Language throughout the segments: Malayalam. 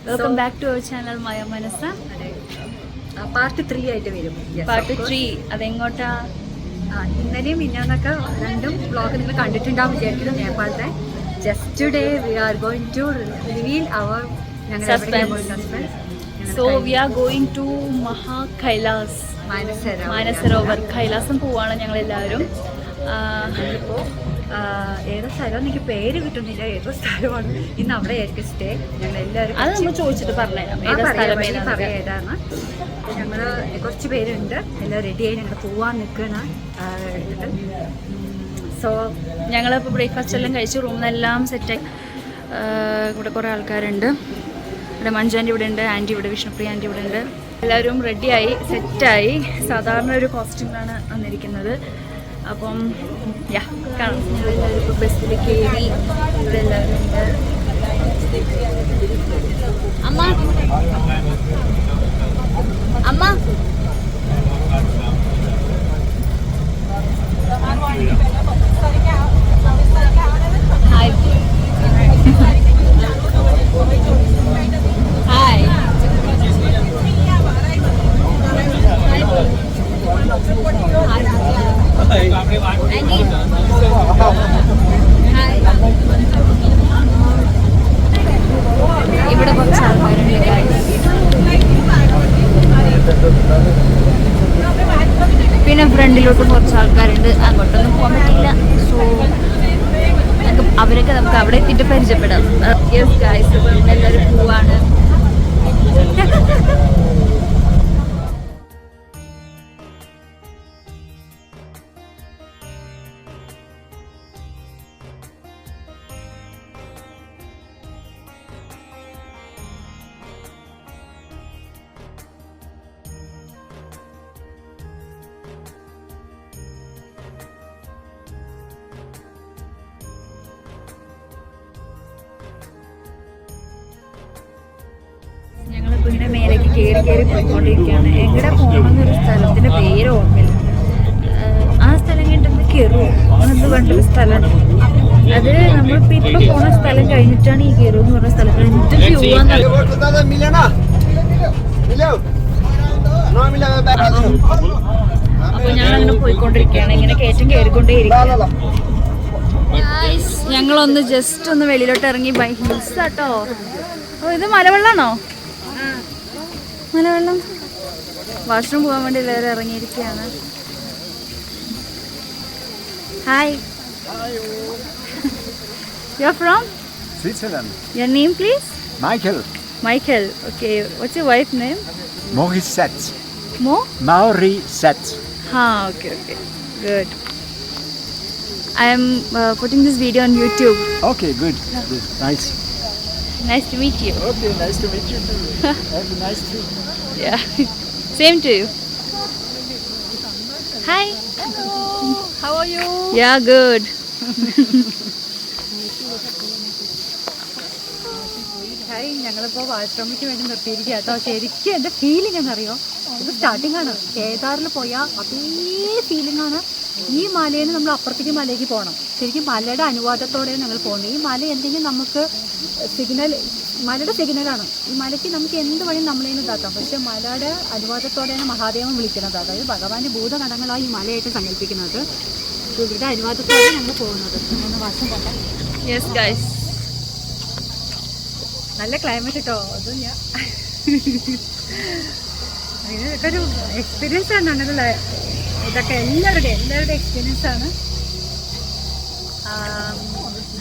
Welcome back to our channel Maya Manassa. Part 3 ആയിട്ട് വരും. പാർട്ട് 3 അതെങ്ങോട്ടാ? ഇന്നലെയും ഇന്നൊക്കെ രണ്ടും വ്ളോഗ് നിങ്ങൾ കണ്ടിട്ടുണ്ടാവും വിചാരിക്കുന്നു. നേപ്പാളത്തെ just today we are going to reveal our so we are going to Maha Kailash Mansarovar. കൈലാസം പോവാണ് ഞങ്ങളെല്ലാവരും. ഇപ്പോൾ ഏതോ സ്ഥലം എനിക്ക് പേര് കിട്ടുന്നില്ല, ഏതോ സ്ഥലമാണ്. ഇന്ന് അവിടെ ആയിരിക്കും സ്റ്റേ. ഞങ്ങളെല്ലാവരും അത് നമ്മൾ ചോദിച്ചിട്ട് പറഞ്ഞുതരാം ഏതാണ്. ഞങ്ങൾ കുറച്ച് പേരുണ്ട്, എല്ലാം റെഡിയായി ഞങ്ങൾ പോവാൻ നിൽക്കണ. സോ ഞങ്ങളിപ്പോൾ ബ്രേക്ക്ഫാസ്റ്റ് എല്ലാം കഴിച്ച് റൂമിനെല്ലാം സെറ്റായി. ഇവിടെ കുറേ ആൾക്കാരുണ്ട്. ഇവിടെ മഞ്ജു ഇവിടെ ഉണ്ട്, ആൻറ്റി ഇവിടെ, വിഷ്ണുപ്രിയ ആൻറ്റി ഇവിടെ ഉണ്ട്. എല്ലാവരും റെഡിയായി സെറ്റായി. സാധാരണ ഒരു കോസ്റ്റ്യൂമിലാണ് വന്നിരിക്കുന്നത്. അപ്പം കാണാം. ഞങ്ങളെല്ലാവരും ഇപ്പോൾ ബസ്സിൽ കയറി. ഇവിടെ എല്ലാവരും ഉണ്ട്. അമ്മ അമ്മ ഹായ് ഹായ് ഇവിടെ കുറച്ച് ആൾക്കാരുണ്ട്. പിന്നെ ഫ്രണ്ടിലോട്ട് കുറച്ച് ആൾക്കാരുണ്ട്. അങ്ങോട്ടൊന്നും പോകാൻ പറ്റില്ല. സോ അവരൊക്കെ നമുക്ക് അവിടെ എത്തിയിട്ട് പരിചയപ്പെടാം. യെസ് ഗൈസ്, എല്ലാവരും പോവാണ്. ഞങ്ങളിപ്പോൾ ഇങ്ങനെ മേലേക്ക് കയറി പോയിക്കൊണ്ടിരിക്കുകയാണ്. എവിടെ പോകണമെന്നൊരു സ്ഥലത്തിൻ്റെ പേര് ഓർമ്മയില്ല. ആ സ്ഥലം കഴിഞ്ഞിട്ട് കെറു എന്ന് പറഞ്ഞൊരു സ്ഥലമാണ്. അത് നമ്മളിപ്പോൾ ഇപ്പം പോണ സ്ഥലം കഴിഞ്ഞിട്ടാണ് ഈ കെറു എന്ന് പറഞ്ഞ സ്ഥലത്ത് എന്ത് വ്യൂ ആണെന്ന്. അപ്പോൾ ഞങ്ങളങ്ങനെ പോയിക്കൊണ്ടിരിക്കുകയാണ്. ഇങ്ങനെ കയറിക്കൊണ്ടേയിരിക്കുകയാണ്. ഞങ്ങളൊന്ന് ജസ്റ്റ് ഒന്ന് വെളിയിലോട്ട് ഇറങ്ങി. ബൈ ഹിൽസ് കേട്ടോ. ഓ, ഇത് മലവെള്ളാണോ? മലവെള്ളം. വാഷ്റൂം പോകാൻ വേണ്ടി എല്ലാവരും ഇറങ്ങിയിരിക്കുകയാണ്. Hi. You are from? Switzerland. Your name please? Michael. Michael. Okay. What's your wife's name? Morissette. Morissette. Okay. Good. I am putting this video on YouTube. Okay, good. Nice. Nice to meet you. Okay, nice to meet you too. Have a nice trip. Yeah. Same to you. Hi. Hello. How are you? Yeah, good. Hi, ഞങ്ങളിപ്പോൾ വാഷ്റൂമിക്ക് വേണ്ടി നിർത്തിയിരിക്കുക കേട്ടോ. ശരിക്കും എൻ്റെ ഫീലിംഗ് എന്നറിയോ, ഇത് സ്റ്റാർട്ടിംഗ് ആണ്. കേദാറിൽ പോയാൽ അതേ ഫീലിംഗ് ആണ്. ഈ മലയിൽ നിന്ന് നമ്മൾ അപ്പുറത്തേക്ക് മലയ്ക്ക് പോകണം. ശരിക്കും മലയുടെ അനുവാദത്തോടെയാണ് ഞങ്ങൾ പോകുന്നത്. ഈ മല എന്തെങ്കിലും നമുക്ക് മലയുടെ സിഗ്നലാണ്. ഈ മലയ്ക്ക് നമുക്ക് എന്ത് വഴി നമ്മളേന്ന് ഇതാക്കാം. പക്ഷെ മലയുടെ അനുവാദത്തോടെയാണ് മഹാദേവൻ വിളിക്കുന്നത്. അതായത് ഭഗവാന്റെ ഭൂതഗണങ്ങളാണ് ഈ മലയായിട്ട് സങ്കല്പിക്കുന്നത്. ഇവരുടെ അനുവാദത്തോടെയാണ് ഞങ്ങൾ പോകുന്നത്. ഞങ്ങൾ വാസം പോകാം. Yes guys. നല്ല ക്ലൈമറ്റ് കേട്ടോ. അതും ഞാൻ ഇതൊക്കെ ഒരു എക്സ്പീരിയൻസ് ആണ്. അങ്ങനെ ഇതൊക്കെ എല്ലാവരുടെ എക്സ്പീരിയൻസ് ആണ്.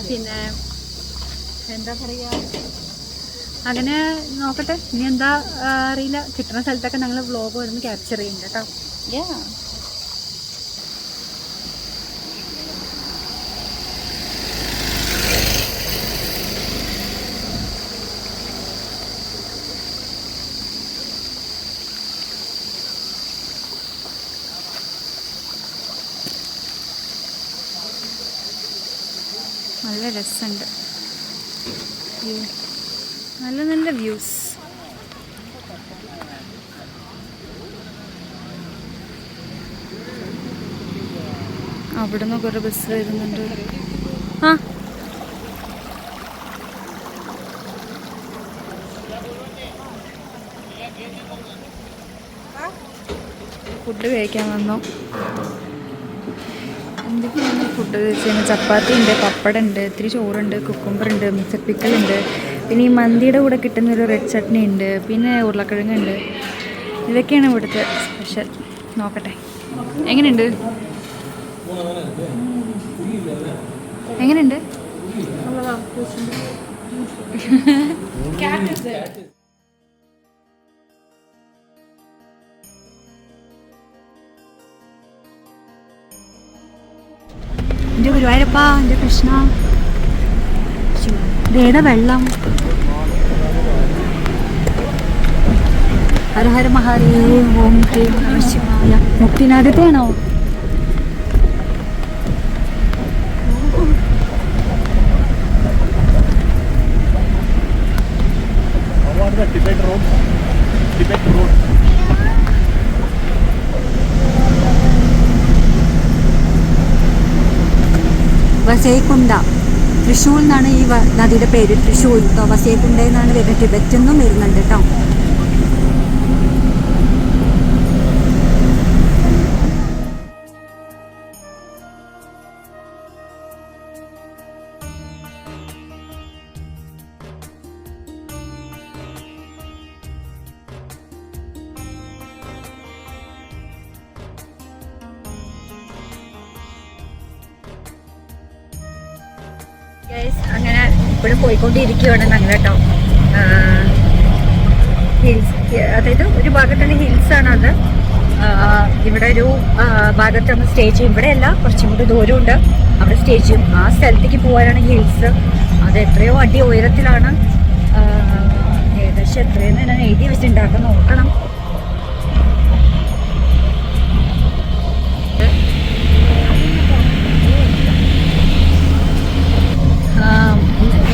പിന്നെ എന്താ പറയുക, അങ്ങനെ നോക്കട്ടെ. ഇനി എന്താ അറിയില്ല. കിട്ടുന്ന സ്ഥലത്തൊക്കെ ഞങ്ങൾ വ്ളോഗ് വരുന്ന ക്യാപ്ചർ ചെയ്യുന്നുണ്ട് കേട്ടോ. നല്ല രസമുണ്ട്. നല്ല വ്യൂസ്. അവിടുന്ന് കുറേ ബസ് വരുന്നുണ്ട്. ആ ഫുഡ് കഴിക്കാൻ വന്നു. എന്തൊക്കെയാണ് ഫുഡ് കഴിച്ചാൽ ചപ്പാത്തി ഉണ്ട്, പപ്പടം ഉണ്ട്, ഇത്തിരി ചോറുണ്ട്, കുക്കുംബറുണ്ട്, മിക്സഡ് പിക്കലുണ്ട്, പിന്നെ ഈ മന്തിയുടെ കൂടെ കിട്ടുന്നൊരു റെഡ് ചട്നി ഉണ്ട്, പിന്നെ ഉരുളക്കിഴങ്ങുണ്ട്. ഇതൊക്കെയാണ് ഇവിടുത്തെ സ്പെഷ്യൽ. നോക്കട്ടെ എങ്ങനെയുണ്ട്. എങ്ങനെയുണ്ട്? എൻ്റെ ഗുരുവായൂരപ്പ, എൻ്റെ കൃഷ്ണ, ഇതേതാ വെള്ളം? ഹര ഹര മഹാദേവ്, ഓം ഹ്രീം നമഃ ശിവായ. മുക്തിനാഥത്തെയാണോ? വസൈകുണ്ട, തൃശ്ശൂർ എന്നാണ് ഈ നദിയുടെ പേര്. തൃശ്ശൂർ കേട്ടോ. വസൈകുണ്ട എന്നാണ് വരുന്നത്. ടിബറ്റ് എന്നും വരുന്നുണ്ട് കേട്ടോ. അങ്ങനെ ഇപ്പോഴും പോയിക്കൊണ്ടിരിക്കുകയാണ് ഞങ്ങൾ കേട്ടോ. ഹിൽസ്, അതായത് ഒരു ഭാഗത്തുള്ള ഹിൽസാണ് അത്. ഇവിടെ ഒരു ഭാഗത്ത് നമ്മൾ സ്റ്റേ ചെയ്യും. ഇവിടെയല്ല, കുറച്ചും കൂടി ദൂരമുണ്ട്, അവിടെ സ്റ്റേ ചെയ്യും. ആ സ്ഥലത്തേക്ക് പോകാനാണ് ഹിൽസ്. അത് എത്രയോ അടി ഉയരത്തിലാണ്. ഏകദേശം എത്രയെന്ന് ഞാൻ എഴുതി വെച്ചിട്ടുണ്ടാക്കാൻ നോക്കണം.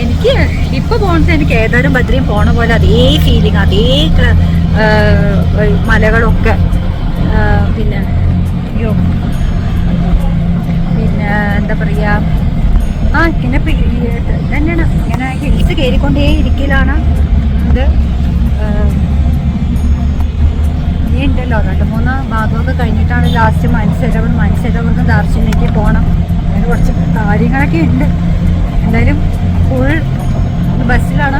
എനിക്ക് ഇപ്പൊ പോണത് എനിക്ക് ഏതായാലും ബദ്രിയും പോണ പോലെ അതേ ഫീലിംഗ്, അതേ മലകളൊക്കെ. പിന്നെ പിന്നെ എന്താ പറയാ, പിന്നെ തന്നെയാണ് ഇങ്ങനെ ഹിൽസ് കയറിക്കൊണ്ടേ ഇരിക്കലാണ് ഇത്. ഇനി ഉണ്ടല്ലോ 2-3 ഭാഗമൊക്കെ കഴിഞ്ഞിട്ടാണ് ലാസ്റ്റ് മനസ്സരോവറിന് ദാർശനിലേക്ക് പോകണം. അങ്ങനെ കുറച്ച് കാര്യങ്ങളൊക്കെ ഉണ്ട്. എന്തായാലും ഫുൾ ബസ്സിലാണ്.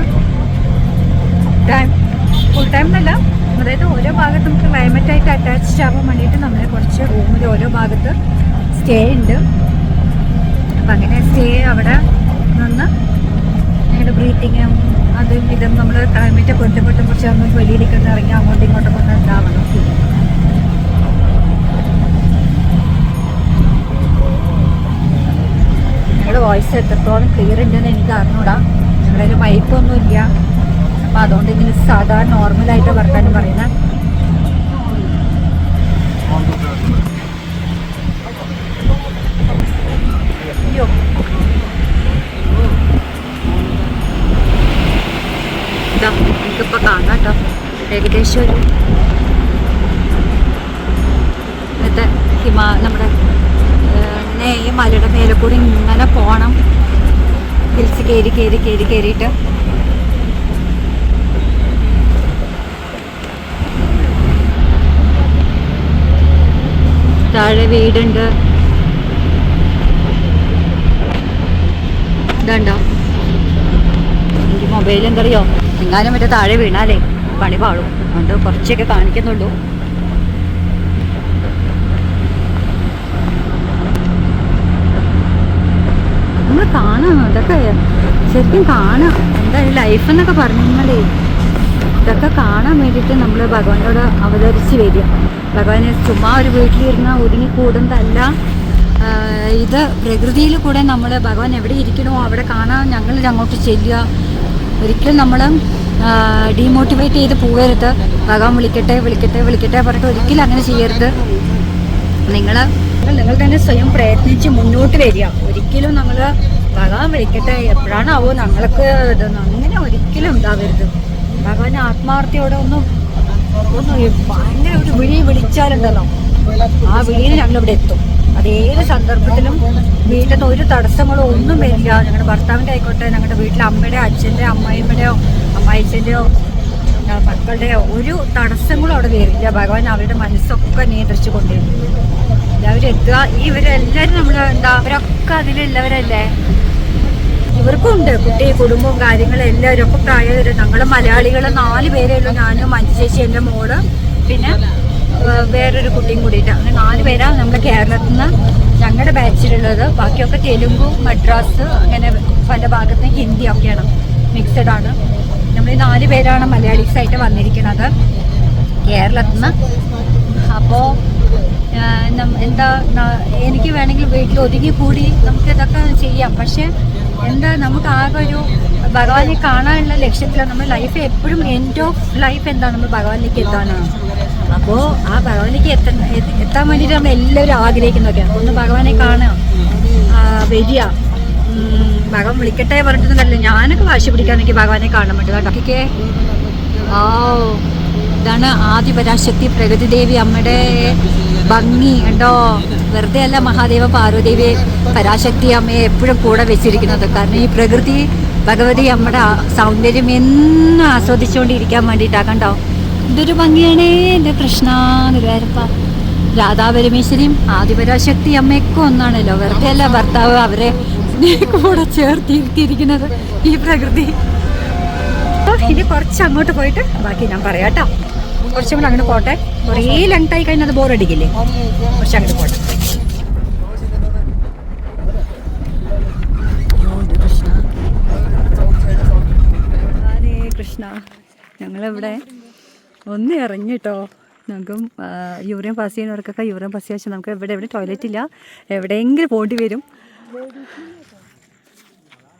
ഫുൾ ടൈം എന്നല്ല, അതായത് ഓരോ ഭാഗത്ത് നമുക്ക് ക്ലൈമറ്റായിട്ട് അറ്റാച്ച്ഡ് ആവാൻ വേണ്ടിയിട്ട് നമ്മളെ കുറച്ച് റൂമിൽ ഓരോ ഭാഗത്ത് സ്റ്റേ ഉണ്ട്. അപ്പം അങ്ങനെ സ്റ്റേ അവിടെ നിന്ന് ഞങ്ങളുടെ ബ്രീത്തിങ്ങും അതും ഇതും നമ്മൾ ക്ലൈമറ്റ് പൊരുത്തപ്പെട്ട് കുറച്ച് അങ്ങോട്ട് വെളിയിലേക്ക് ഇറങ്ങി അങ്ങോട്ടും ഇങ്ങോട്ടും ഒന്ന് ഉണ്ടാവണം. ഞങ്ങളുടെ വോയിസ് എത്രത്തോളം ക്ലിയർ ഉണ്ടെന്ന് എനിക്ക് അറിഞ്ഞൂടാ. ഞങ്ങളൊരു മൈക്കൊന്നും ഇല്ല. അപ്പം അതുകൊണ്ട് ഇങ്ങനെ സാധാരണ നോർമലായിട്ട് വർത്താനം പറയുന്നത്. അയ്യോ, ഇതാ എനിക്കിപ്പോൾ കാണാം കേട്ടോ. ഏകദേശം ഒരു ഇന്നത്തെ നമ്മുടെ ഇങ്ങനെ ഈ മലയുടെ മേലെ കൂടി ഇങ്ങനെ പോകണം. ഹിൽസ് കയറിയിട്ട് താഴെ വീടുണ്ട്. ഇതുണ്ടോ എനിക്ക് മൊബൈൽ എന്തറിയോ, എങ്ങാനും മറ്റേ താഴെ വീണാലേ പണി പാടും. അതുകൊണ്ട് കുറച്ചൊക്കെ കാണിക്കുന്നുള്ളൂ. നമ്മൾ കാണാം, ഇതൊക്കെ ശരിക്കും കാണാം. എന്തായാലും ലൈഫ് എന്നൊക്കെ പറഞ്ഞാലേ ഇതൊക്കെ കാണാൻ വേണ്ടിയിട്ട് നമ്മൾ ഭഗവാനോട് അവതരിച്ച് വരിക. ഭഗവാനെ ചുമ്മാ ഒരു വീട്ടിലിരുന്ന ഒതുങ്ങി കൂടുന്നതല്ല. ഇത് പ്രകൃതിയിൽ കൂടെ നമ്മൾ ഭഗവാൻ എവിടെ ഇരിക്കണോ അവിടെ കാണാൻ ഞങ്ങൾ അങ്ങോട്ട് ചെല്ലുക. ഒരിക്കലും നമ്മൾ ഡീമോട്ടിവേറ്റ് ചെയ്ത് പോകരുത്. ഭഗവാൻ വിളിക്കട്ടെ പറഞ്ഞിട്ട് ഒരിക്കലും അങ്ങനെ ചെയ്യരുത്. നിങ്ങൾ തന്നെ സ്വയം പ്രയത്നിച്ച് മുന്നോട്ട് വരിക. ഒരിക്കലും നമ്മൾ ഭഗവാൻ വിളിക്കട്ടെ എപ്പോഴാണാവോ ഞങ്ങൾക്ക് ഇതൊന്നും അങ്ങനെ ഒരിക്കലും ഉണ്ടാവരുത്. ഭഗവാൻ ആത്മാർത്ഥയോടെ ഒന്നും ഭയങ്കര ഒരു വിളിച്ചാലുണ്ടല്ലോ, ആ വിളിയിൽ ഞങ്ങളിവിടെ എത്തും. അതേത് സന്ദർഭത്തിലും വീട്ടിൽ നിന്ന് ഒരു തടസ്സങ്ങളോ ഒന്നും വരില്ല. ഞങ്ങളുടെ ഭർത്താവിൻ്റെ ആയിക്കോട്ടെ, ഞങ്ങളുടെ വീട്ടിലെ അമ്മയുടെ, അച്ഛൻ്റെ, അമ്മായിമ്മയുടെയോ അമ്മായിച്ചൻ്റെയോ മക്കളുടെ ഒരു തടസ്സങ്ങളും അവിടെ വരില്ല. ഭഗവാൻ അവരുടെ മനസ്സൊക്കെ നിയന്ത്രിച്ചു കൊണ്ടിരുന്നു. അവരെത്തുക ഇവരെല്ലാവരും നമ്മൾ എന്താ അവരൊക്കെ അതിലുള്ളവരല്ലേ. ഇവർക്കും ഉണ്ട് കുട്ടി കുടുംബവും കാര്യങ്ങളും എല്ലാവരും ഒക്കെ പ്രായം. ഞങ്ങൾ മലയാളികൾ 4 പേരേ ഉള്ളൂ. ഞാനും മഞ്ജു ചേച്ചി, എൻ്റെ മോള്, പിന്നെ വേറൊരു കുട്ടിയും കൂടിയിട്ട്. അങ്ങനെ 4 പേരാണ് നമ്മുടെ കേരളത്തിൽ നിന്ന് ഞങ്ങളുടെ ബാച്ചിലുള്ളത്. ബാക്കിയൊക്കെ തെലുങ്കു, മദ്രാസ്, അങ്ങനെ പല ഭാഗത്തും ഹിന്ദിയൊക്കെയാണ്, മിക്സഡ് ആണ്. നമ്മൾ ഈ 4 പേരാണ് മലയാളീസായിട്ട് വന്നിരിക്കുന്നത് കേരളത്തിൽ നിന്ന്. അപ്പോൾ എന്താ എനിക്ക് വേണമെങ്കിൽ വീട്ടിൽ ഒതുങ്ങിക്കൂടി നമുക്ക് ഇതൊക്കെ ചെയ്യാം. പക്ഷെ എന്താ നമുക്ക് ആകെ ഒരു ഭഗവാനെ കാണാനുള്ള ലക്ഷ്യത്തിലാണ് നമ്മൾ ലൈഫ്. എപ്പോഴും എൻഡ് ഓഫ് ലൈഫ് എന്താ നമ്മൾ ഭഗവാനിലേക്ക് എത്താനാണ്. അപ്പോൾ ആ ഭഗവാനിലേക്ക് എത്താൻ വേണ്ടിയിട്ട് നമ്മൾ എല്ലാവരും ആഗ്രഹിക്കുന്നതൊക്കെയാണ്. ഒന്ന് ഭഗവാനെ കാണുക, വരിക, ഭഗവാൻ വിളിക്കട്ടെ പറഞ്ഞിട്ടൊന്നുമല്ല. ഞാനൊക്കെ വാശി പിടിക്കാൻ എനിക്ക് ഭഗവാനെ കാണാൻ പറ്റും. കേട്ടോ ഇതാണ് ആദിപരാശക്തി പ്രകൃതി ദേവി അമ്മയുടെ ഭംഗി കണ്ടോ. വെറുതെ അല്ല മഹാദേവ പാർവദേവി പരാശക്തി അമ്മയെ എപ്പോഴും കൂടെ വെച്ചിരിക്കുന്നത്. കാരണം ഈ പ്രകൃതി ഭഗവതി അമ്മയുടെ സൗന്ദര്യം എന്നും ആസ്വദിച്ചുകൊണ്ടിരിക്കാൻ വേണ്ടിയിട്ടാണ്. കണ്ടോ ഇതൊരു ഭംഗിയാണേ എൻ്റെ കൃഷ്ണ ഗുരുവായൂരപ്പ. രാധാപരമേശ്വരിയും ആദിപരാശക്തി അമ്മയൊക്കെ ഒന്നാണല്ലോ. വെറുതെ അല്ല ഭർത്താവ് അവരെ കൂടെ ചേർത്തിരിക്കുന്നത് ഈ പ്രകൃതി. ഇനി കുറച്ച് അങ്ങോട്ട് പോയിട്ട് ബാക്കി ഞാൻ പറയാം കേട്ടോ. കുറച്ചും കൂടെ അങ്ങോട്ട് പോട്ടെ. കുറേ ലെങ്തായി കഴിഞ്ഞാൽ അത് ബോറടിക്കില്ലേ. കുറച്ച് അങ്ങോട്ട് പോട്ടെ. ഹരേ കൃഷ്ണ. ഞങ്ങളിവിടെ ഒന്ന് ഇറങ്ങിട്ടോ. ഞങ്ങൾക്കും യൂറിയൻ പാസ് ചെയ്യുന്നവർക്കൊക്കെ യൂറിയൻ പാസ് ചെയ്യാൻ നമുക്ക് എവിടെ ടോയ്ലറ്റ് ഇല്ല. എവിടെയെങ്കിലും പോണ്ടി വരും.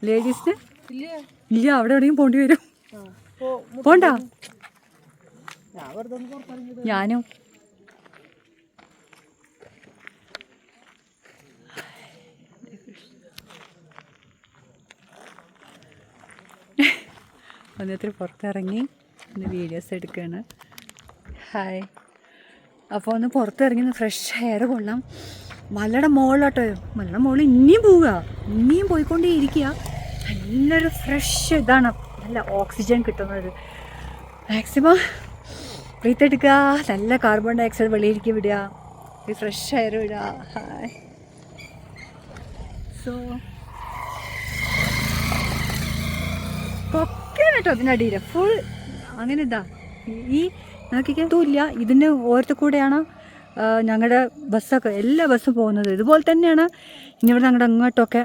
ലേഡീസിന് ഇല്ല, അവിടെ എവിടെയും പോണ്ടി വരും. പോണ്ട. ഞാനും ഒന്നത്തിൽ പുറത്തിറങ്ങി ഒന്ന് വീഡിയോസ് എടുക്കുകയാണ്. ഹായ്. അപ്പോൾ ഒന്ന് പുറത്തിറങ്ങി ഒന്ന് ഫ്രഷ് എയർ കൊള്ളാം. മലയുടെ മുകളിലോട്ടോ. മലയുടെ മുകളിൽ ഇനിയും പോയിക്കൊണ്ടേ ഇരിക്കുക. നല്ലൊരു ഫ്രഷ് ഇതാണ്, നല്ല ഓക്സിജൻ കിട്ടുന്നത്. മാക്സിമം ബ്രീത്ത് എടുക്കുക. നല്ല കാർബൺ ഡൈ ഓക്സൈഡ് വെളിയിലേക്ക് വിടുക. ഈ ഫ്രഷ് എയർ വിടുക. ഹായ്. സോ പൊക്കെയാണ് കേട്ടോ അതിനടിയിൽ ഫുൾ. അങ്ങനെ ഇതാ ഈ നോക്കിക്കത്തുമില്ല. ഇതിൻ്റെ ഓരത്ത് കൂടെയാണ് ഞങ്ങളുടെ ബസ്സൊക്കെ എല്ലാ ബസ്സും പോകുന്നത്. ഇതുപോലെ തന്നെയാണ് ഇനി ഇവിടെ ഞങ്ങളുടെ അങ്ങോട്ടൊക്കെ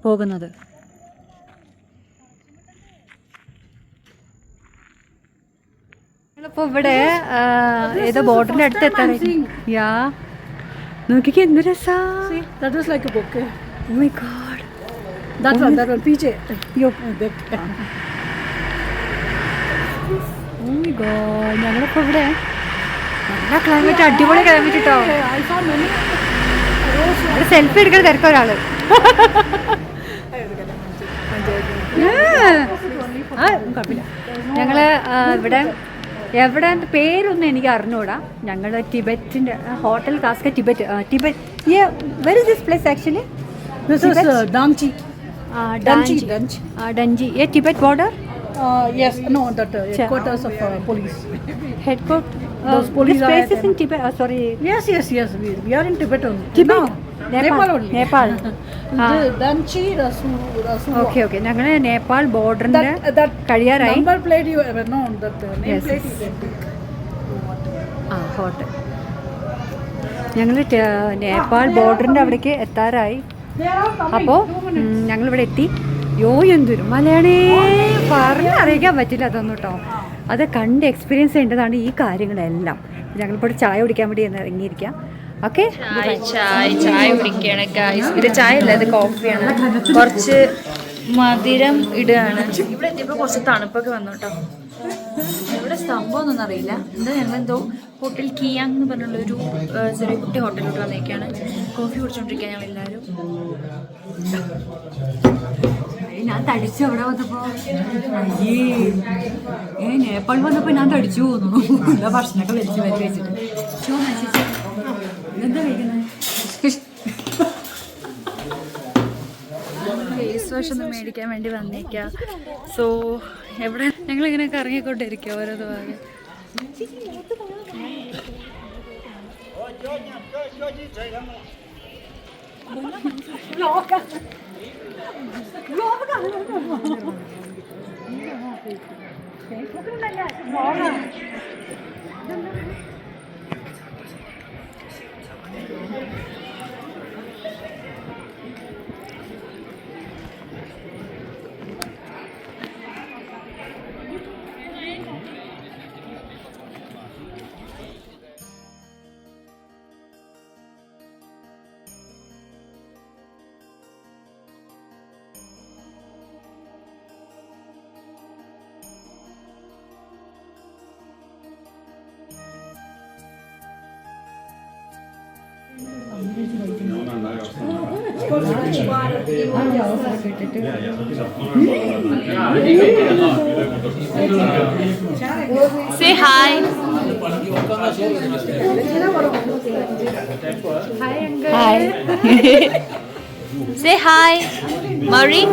പോകുന്നത്. ഞങ്ങളിപ്പോൾ ഇവിടെ ഏതോ ബോർഡറിൻ്റെ അടുത്ത് എത്താൻ. യാ നോക്കിക്കേ എന്ത് രസാ. That was like a book. Oh my god. That one, PJ. Yo. Oh my god. ഞങ്ങളിപ്പോൾ ഇവിടെ നല്ല ക്ലൈമറ്റ്, അടിപൊളി ക്ലൈമറ്റ് കേട്ടോ. I saw many. ഇവിടെ സെൽഫി എടുക്കാൻ തിരക്ക ഒരാള്. ഞങ്ങള് ഇവിടെ എവിടെ പേരൊന്നും എനിക്ക് അറിഞ്ഞൂടാ. ഞങ്ങൾ ടിബറ്റിൻ്റെ ഹോട്ടൽ കാസ്ക Tibet. Where is this place actually? This is Damchi. Damchi. Tibet border? Yes, no, that headquarters of police. Headquarters? Those police this place is in Tibet. Sorry. Yes. We are in Tibet only. Tibet? No, Nepal only. Nepal. Damchi, Rasu. Okay. ഞങ്ങൾ നേപ്പാൾ ബോർഡറിന്റെ കഴിയാറായി. Number plate you ever known that name plate you can pick. Hotel. ഞങ്ങൾ നേപ്പാൾ ബോർഡറിന്റെ അവിടേക്ക് എത്താറായി. അപ്പോൾ ഞങ്ങളിവിടെ എത്തി. എന്തൊരു മലയാളി പറഞ്ഞറിയിക്കാൻ പറ്റില്ല അതൊന്നും കേട്ടോ. അത് കണ്ട് എക്സ്പീരിയൻസ് ചെയ്യേണ്ടതാണ് ഈ കാര്യങ്ങളെല്ലാം. ഞങ്ങളിപ്പോൾ ചായ കുടിക്കാൻ വേണ്ടി ഇറങ്ങിയിരിക്കാം. ഓക്കെ, ചായ കുടിക്കുകയാണ് ഗായ്സ്. ഇത് ചായ അല്ല, ഇത് കോഫിയാണ്. കുറച്ച് മധുരം ഇടുകയാണ്. ഇവിടെ എത്തിയപ്പോൾ കുറച്ച് തണുപ്പൊക്കെ വന്നു കേട്ടോ. ഇവിടെ സംഭവം ഒന്നും അറിയില്ല. എന്താ ഞങ്ങളെന്തോ ഹോട്ടൽ കിയാങ് എന്ന് പറഞ്ഞുള്ളൊരു ചെറിയ കുട്ടി ഹോട്ടലിലോട്ട് വന്നേക്കാണ്. കോഫി കുടിച്ചോണ്ടിരിക്കുക ഞങ്ങളെല്ലാവരും. ഞാൻ തടിച്ചു അവിടെ വന്നപ്പോ. നേപ്പാൾ വന്നപ്പോ ഞാൻ തടിച്ചു പോന്നു. എന്താ ഭക്ഷണമൊക്കെ വലിച്ചു വെച്ചിട്ട് എന്താ കഴിക്കുന്നത്? വാഷ് ഒന്ന് മേടിക്കാൻ വേണ്ടി വന്നേക്കാം. സോ എവിടെ ഞങ്ങളിങ്ങനെ കറങ്ങിക്കൊണ്ടിരിക്കുക ഓരോ ഭാഗം. Say hi. Hi, Uncle. Hi. Say hi. Mauri.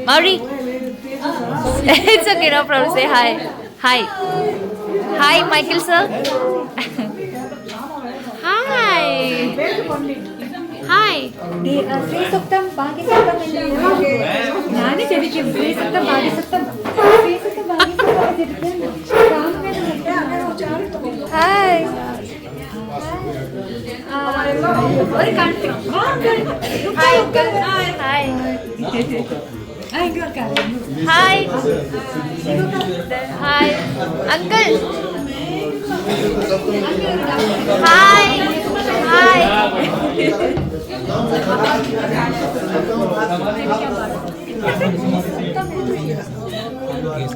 Mauri. It's okay, no problem. Say hi. Hi. Hi, Michael sir. Hi. Hi. ശ്രീസുക്തം ഭാഗ്യസുക്തം ഞാൻ ശരിക്കും ശ്രീസുക്തം ഭാഗ്യസുക്തം ശ്രീസുക്തം Hi. ഒരു കണ്ടു. Hi, uncle. Hi. Hi. Hi. Uncle. Hi. Hi.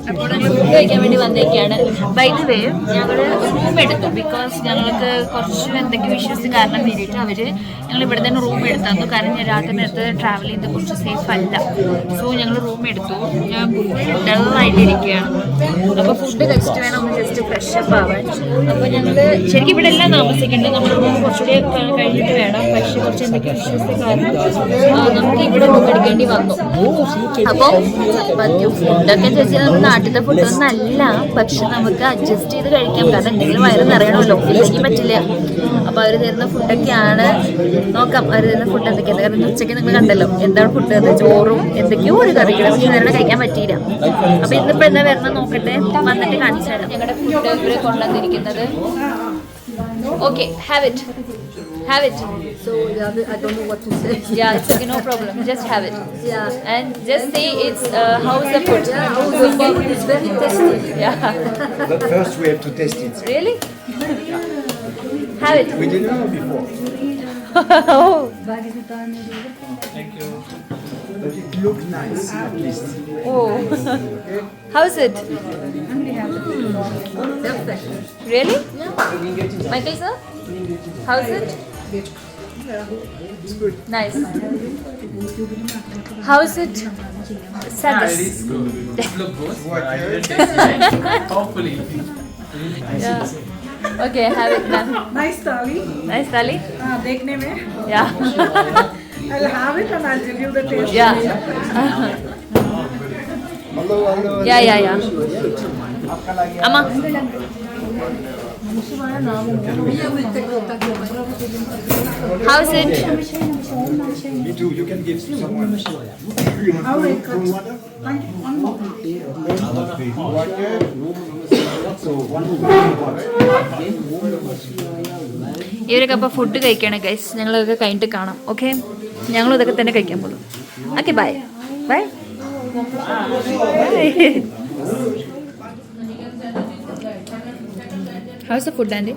അപ്പോൾ ഞങ്ങൾ ഫുഡ് കഴിക്കാൻ വേണ്ടി വന്നേക്കാണ്. ബൈ ദ വേ ഞങ്ങൾ റൂം എടുത്തു. ബിക്കോസ് ഞങ്ങൾക്ക് കുറച്ച് എന്തൊക്കെ ഇഷ്യൂസ് കാരണം വേണ്ടിയിട്ട് ഞങ്ങൾ ഇവിടെ തന്നെ റൂം എടുത്തു. കാരണം രാത്രി നേരത്ത് ട്രാവൽ ചെയ്യുന്നത് കുറച്ച് സേഫ് അല്ല. സോ ഞങ്ങൾ റൂം എടുത്തു. ഞാൻ ഡള്ളായിട്ടിരിക്കുകയാണ്. അപ്പോൾ ഫുഡ് കഴിച്ചിട്ട് വേണം ഒന്ന് ജസ്റ്റ് ഫ്രഷപ്പ് ആവാൻ. അപ്പോൾ ഞങ്ങൾ ശരിക്കും ഇവിടെ എല്ലാം താമസിക്കേണ്ടത് നമ്മൾ റൂം കുറച്ചുകൂടി കഴിഞ്ഞിട്ട് വേണം. പക്ഷേ കുറച്ച് എന്തൊക്കെ ഇഷ്യൂസ് കാരണം നമുക്ക് ഇവിടെ റൂം എടുക്കേണ്ടി വന്നു. അപ്പോൾ ഫുഡൊക്കെ ചോദിച്ചാൽ നമ്മുടെ നാട്ടിലത്തെ ഫുഡൊന്നും അല്ല, പക്ഷെ നമുക്ക് അഡ്ജസ്റ്റ് ചെയ്ത് കഴിക്കാം. കാരണം എന്തെങ്കിലും വയറ് നിറയണമല്ലോ, ഇല്ലെങ്കിൽ പറ്റില്ല. അപ്പോൾ അവർ തരുന്ന ഫുഡൊക്കെയാണ്. നോക്കാം അവർ തരുന്ന ഫുഡ് എന്തൊക്കെയാണ്. കാരണം ഉച്ചയ്ക്ക് നിങ്ങൾ കണ്ടല്ലോ എന്താണ് ഫുഡ് എന്ന്. ചോറും എന്തൊക്കെയോ ഒരു കറികൾ, പക്ഷെ നേരെ കഴിക്കാൻ പറ്റിയില്ല. അപ്പോൾ ഇന്നിപ്പോൾ എന്താ വരണം നോക്കട്ടെ, വന്നിട്ട് കാണിച്ചു തരാം. ഞങ്ങളുടെ ഫുഡ് ഇവർ കൊണ്ടുവന്നിരിക്കുന്നത്. Okay, have it. Have it. So yeah, I don't know what to say. Yeah, it's okay, no problem. Just have it. Yeah. And just say it's how's the food? Yeah, how's the food? It's very tasty. Yeah. But first we have to taste it. Really? Have it. We didn't know before. Oh. But it looked nice at least. Oh. How's it? Perfect. Really? Michael sir? How's it? It's good. Nice. How's it? Sadis. Look good. I didn't taste it. Hopefully. Yeah. Okay, have it now. Nice thali. Nice, Sally? देखने में. Yeah. I'll have it and I'll give you the taste. Yeah. Hello, hello. Yeah. Amma. How's it? Me too. You can give someone. How it cuts. One more. ഇവരൊക്കെ അപ്പോൾ ഫുഡ് കഴിക്കണം ഗൈസ്. ഞങ്ങളൊക്കെ കഴിഞ്ഞിട്ട് കാണാം. ഓക്കെ, ഞങ്ങളും ഇതൊക്കെ തന്നെ കഴിക്കാൻ പോകും. Okay, bye bye. How's the food, Andy?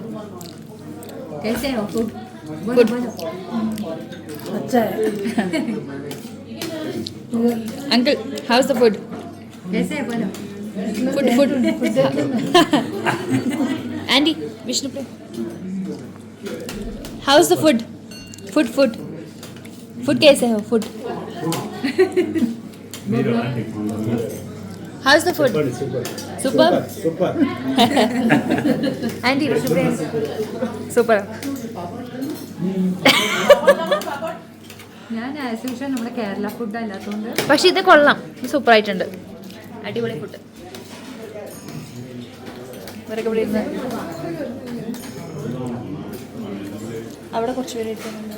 कैसे हो फूड? Good. अच्छा है. Uncle, how's the food? कैसे है बोलो? Food. Andy, Vishnu, how's the food? Food कैसे हो? Food. How's the food? Super. Andy, Vishnu, super. ഞാൻ ആസ് യൂഷ്വൽ നമ്മുടെ കേരള ഫുഡ് അല്ലാത്തതുകൊണ്ട് പക്ഷെ ഇത് കൊള്ളാം, ഇത് സൂപ്പറായിട്ടുണ്ട്, അടിപൊളി ഫുഡ്. ഇവരൊക്കെ ഇവിടെ ഇരുന്ന് അവിടെ കുറച്ച് പേര് ഇരിക്കുന്നുണ്ട്.